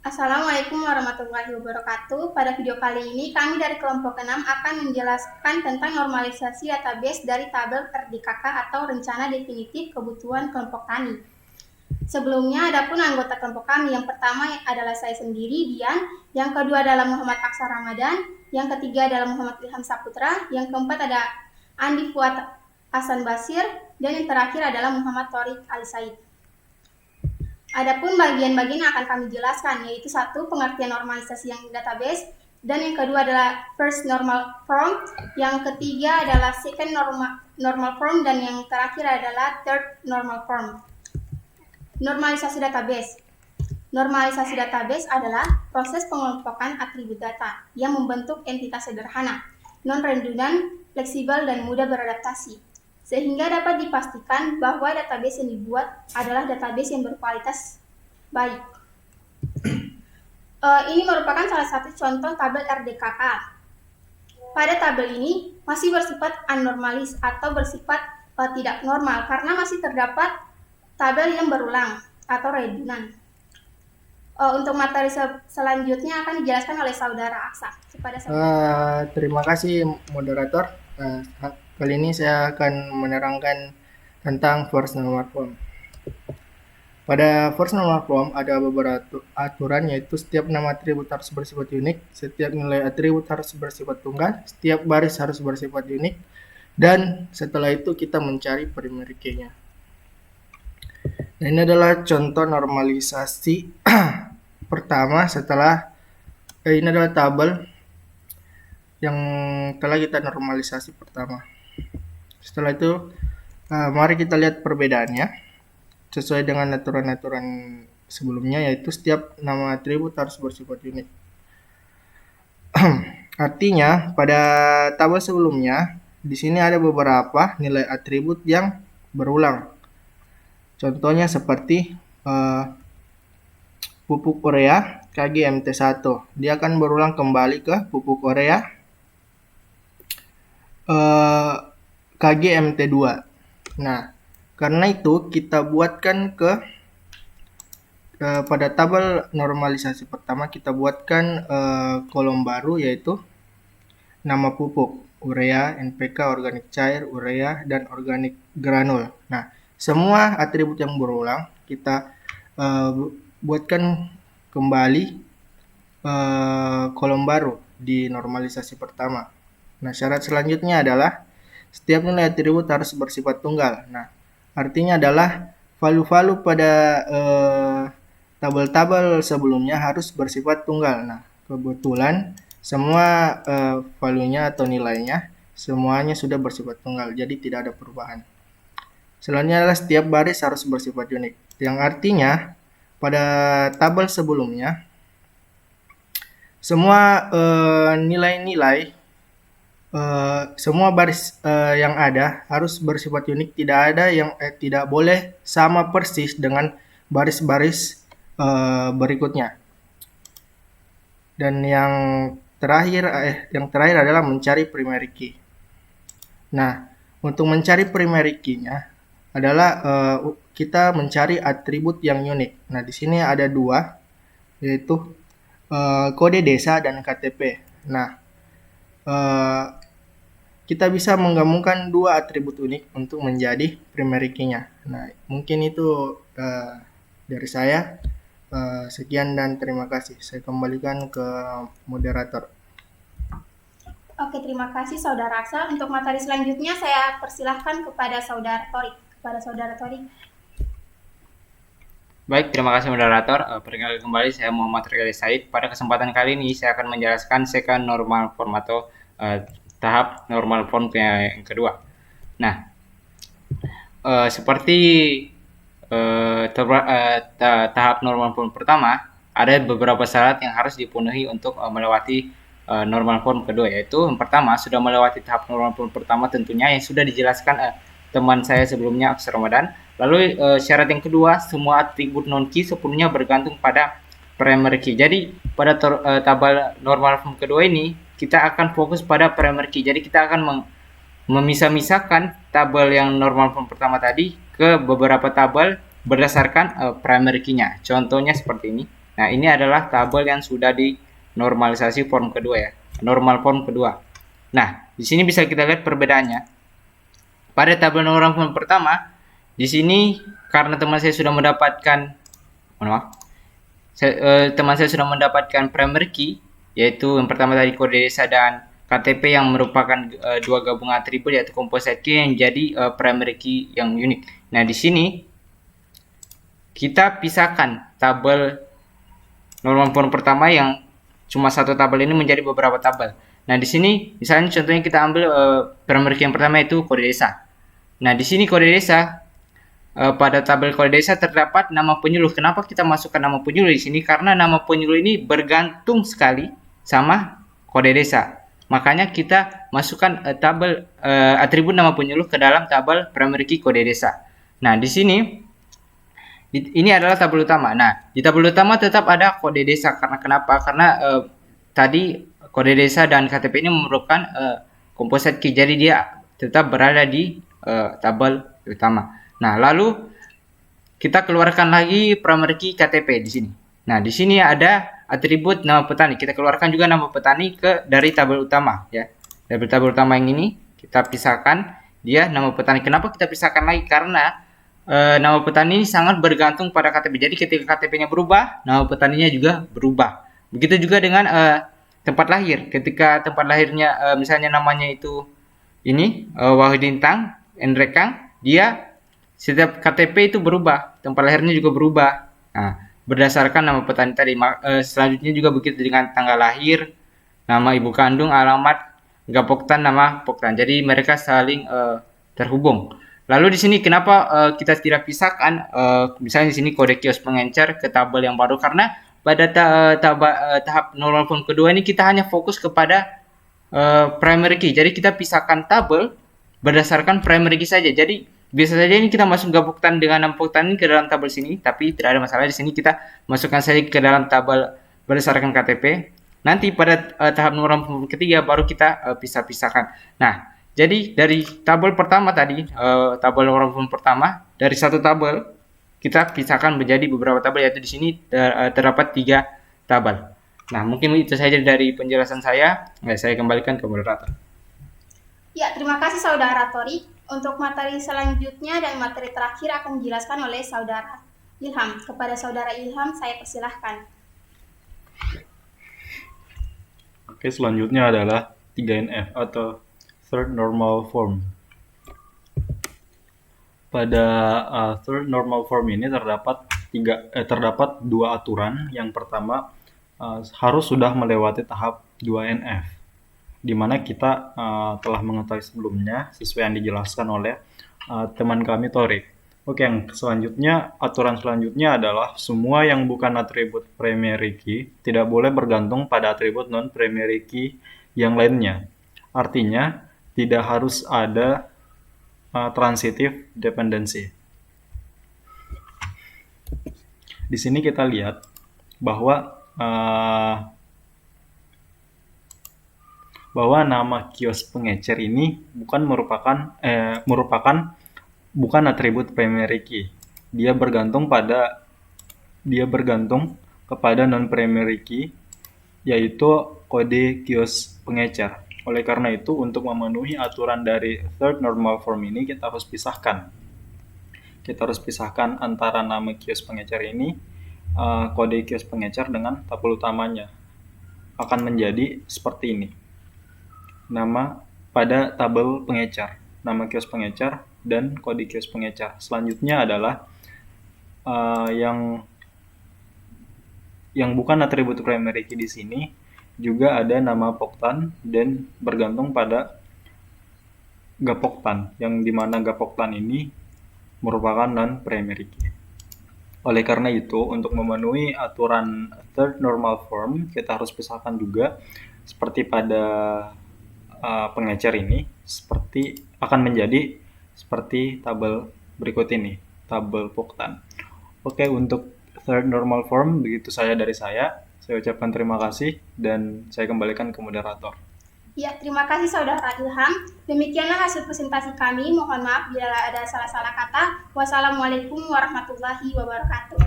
Assalamualaikum warahmatullahi wabarakatuh. Pada video kali ini, kami dari kelompok 6 akan menjelaskan tentang normalisasi database dari tabel RDKK atau Rencana Definitif Kebutuhan Kelompok Tani. Sebelumnya, adapun anggota kelompok kami, yang pertama adalah saya sendiri, Dian, yang kedua adalah Muhammad Aksa Ramadan, yang ketiga adalah Muhammad Ilham Saputra, yang keempat ada Andi Fuad Hasan Basir, dan yang terakhir adalah Muhammad Thorik Ali Said. Adapun bagian-bagian yang akan kami jelaskan, yaitu satu, pengertian normalisasi yang database, dan yang kedua adalah first normal form, yang ketiga adalah second normal form, dan yang terakhir adalah third normal form. Normalisasi database. Normalisasi database adalah proses pengelompokan atribut data yang membentuk entitas sederhana, non-redundan, fleksibel, dan mudah beradaptasi, sehingga dapat dipastikan bahwa database yang dibuat adalah database yang berkualitas baik. Ini merupakan salah satu contoh tabel RDKK. Pada tabel ini masih bersifat anormalis atau bersifat tidak normal karena masih terdapat tabel yang berulang atau redundan. Untuk materi selanjutnya akan dijelaskan oleh saudara Aksa. Terima kasih moderator. Kali ini saya akan menerangkan tentang first normal form. Pada first normal form ada beberapa aturan, yaitu setiap nama atribut harus bersifat unik, setiap nilai atribut harus bersifat tunggal, setiap baris harus bersifat unik, dan setelah itu kita mencari primary key-nya. Nah, ini adalah contoh normalisasi pertama setelah ini adalah tabel yang telah kita normalisasi pertama. Setelah itu, mari kita lihat perbedaannya sesuai dengan aturan-aturan sebelumnya, yaitu setiap nama atribut harus bersifat unik. Artinya, pada tabel sebelumnya, di sini ada beberapa nilai atribut yang berulang. Contohnya seperti pupuk urea KGMT1. Dia akan berulang kembali ke pupuk urea KGMT2. Nah, karena itu kita buatkan pada tabel normalisasi pertama kita buatkan kolom baru, yaitu nama pupuk urea, NPK, organik cair, urea, dan organik granul. Nah, semua atribut yang berulang kita buatkan kembali kolom baru di normalisasi pertama. Nah, syarat selanjutnya adalah setiap nilai atribut harus bersifat tunggal. Nah, artinya adalah value-value pada tabel-tabel sebelumnya harus bersifat tunggal. Nah, kebetulan semua value-nya atau nilainya semuanya sudah bersifat tunggal, jadi tidak ada perubahan. Selanjutnya adalah setiap baris harus bersifat unik, yang artinya pada tabel sebelumnya semua nilai-nilai semua baris yang ada harus bersifat unik, tidak ada yang tidak boleh sama persis dengan baris-baris berikutnya. Dan yang terakhir adalah mencari primary key. Nah, untuk mencari primary key-nya adalah kita mencari atribut yang unik. Nah, di sini ada dua, yaitu kode desa dan KTP. Nah, kita bisa menggabungkan dua atribut unik untuk menjadi primary key-nya. Nah, mungkin itu dari saya. Sekian dan terima kasih. Saya kembalikan ke moderator. Oke, terima kasih saudara Aksa. Untuk materi selanjutnya saya persilahkan kepada saudara Torik. Baik, terima kasih moderator. Perkenalkan kembali, saya Muhammad Thorik Ali Said. Pada kesempatan kali ini saya akan menjelaskan second normal form atau tahap normal form yang kedua. Nah, seperti tahap normal form pertama, ada beberapa syarat yang harus dipenuhi untuk melewati normal form kedua, yaitu yang pertama, sudah melewati tahap normal form pertama tentunya yang sudah dijelaskan teman saya sebelumnya, Aksa Ramadan. Lalu syarat yang kedua, semua atribut non-key sepenuhnya bergantung pada primary key. Jadi pada tabel normal form kedua ini kita akan fokus pada primary key. Jadi kita akan memisah-misahkan tabel yang normal form pertama tadi ke beberapa tabel berdasarkan primary key-nya. Contohnya seperti ini. Nah, ini adalah tabel yang sudah dinormalisasi form kedua ya, normal form kedua. Nah, di sini bisa kita lihat perbedaannya. Pada tabel normal form pertama, di sini karena teman saya sudah mendapatkan, teman saya sudah mendapatkan primary key, yaitu yang pertama tadi kode desa dan KTP yang merupakan dua gabungan atribut yaitu composite key yang jadi primary key yang unik. Nah, di sini kita pisahkan tabel normal form pertama yang cuma satu tabel ini menjadi beberapa tabel. Nah, di sini misalnya contohnya kita ambil primary key yang pertama itu kode desa. Nah, di sini kode desa pada tabel kode desa terdapat nama penyuluh. Kenapa kita masukkan nama penyuluh di sini? Karena nama penyuluh ini bergantung sekali sama kode desa. Makanya kita masukkan tabel atribut nama penyuluh ke dalam tabel primary key kode desa. Nah, di sini ini adalah tabel utama. Nah, di tabel utama tetap ada kode desa. Karena kenapa? Karena tadi kode desa dan KTP ini merupakan composite key. Jadi dia tetap berada di tabel utama. Nah, lalu kita keluarkan lagi primary key KTP di sini. Nah, di sini ada atribut nama petani. Kita keluarkan juga nama petani dari tabel utama ya. Dari tabel utama yang ini kita pisahkan dia nama petani. Kenapa kita pisahkan lagi? Karena nama petani ini sangat bergantung pada KTP. Jadi ketika KTP-nya berubah, nama petaninya juga berubah. Begitu juga dengan tempat lahir. Ketika tempat lahirnya misalnya namanya itu ini Wahidin Tang Enrekang, dia setiap KTP itu berubah, tempat lahirnya juga berubah. Nah, berdasarkan nama petani tadi. Selanjutnya juga begitu dengan tanggal lahir, nama ibu kandung, alamat, gapoktan, nama poktan. Jadi mereka saling terhubung. Lalu di sini kenapa kita tidak pisahkan? Misalnya di sini kode kios pengencer ke tabel yang baru, karena pada tahap normal form kedua ini kita hanya fokus kepada primary key. Jadi kita pisahkan tabel berdasarkan primary key saja. Jadi biasa saja ini kita masuk gapoktan dengan nama poktan ini ke dalam tabel sini, tapi tidak ada masalah. Di sini kita masukkan saja ke dalam tabel berdasarkan KTP. Nanti pada tahap normal ketiga baru kita pisah-pisahkan. Nah, jadi dari tabel pertama tadi, tabel normal form pertama, dari satu tabel kita pisahkan menjadi beberapa tabel, yaitu di sini terdapat 3 tabel. Nah, mungkin itu saja dari penjelasan saya. Saya kembalikan ke moderator. Ya, terima kasih Saudara Tori. Untuk materi selanjutnya dan materi terakhir akan dijelaskan oleh Saudara Ilham. Kepada Saudara Ilham, saya persilahkan. Oke, selanjutnya adalah 3NF atau Third Normal Form. Pada Third Normal Form ini terdapat 2 aturan. Yang pertama, harus sudah melewati tahap 2NF, di mana kita telah mengetahui sebelumnya sesuai yang dijelaskan oleh teman kami Tori. Oke, yang selanjutnya, aturan selanjutnya adalah semua yang bukan atribut primary key tidak boleh bergantung pada atribut non-primary key yang lainnya. Artinya, tidak harus ada transitive dependency. Di sini kita lihat bahwa nama kios pengecer ini bukan atribut primary key. Dia bergantung kepada non-primary key, yaitu kode kios pengecer. Oleh karena itu, untuk memenuhi aturan dari third normal form ini, kita harus pisahkan. Kita harus pisahkan antara nama kios pengecer ini, kode kios pengecer dengan tabel utamanya. Akan menjadi seperti ini. Nama pada tabel pengecer, nama kios pengecer dan kode kios pengecer. Selanjutnya adalah yang bukan atribut primary key di sini juga ada nama poktan dan bergantung pada gapoktan, yang dimana gapoktan ini merupakan non-primary key. Oleh karena itu, untuk memenuhi aturan third normal form, kita harus pisahkan juga seperti pada pengecer ini, akan menjadi seperti tabel berikut ini, tabel poktan. Oke, untuk third normal form, begitu saja dari saya. Saya ucapkan terima kasih dan saya kembalikan ke moderator. Ya, terima kasih Saudara Ilham. Demikianlah hasil presentasi kami. Mohon maaf bila ada salah-salah kata. Wassalamualaikum warahmatullahi wabarakatuh.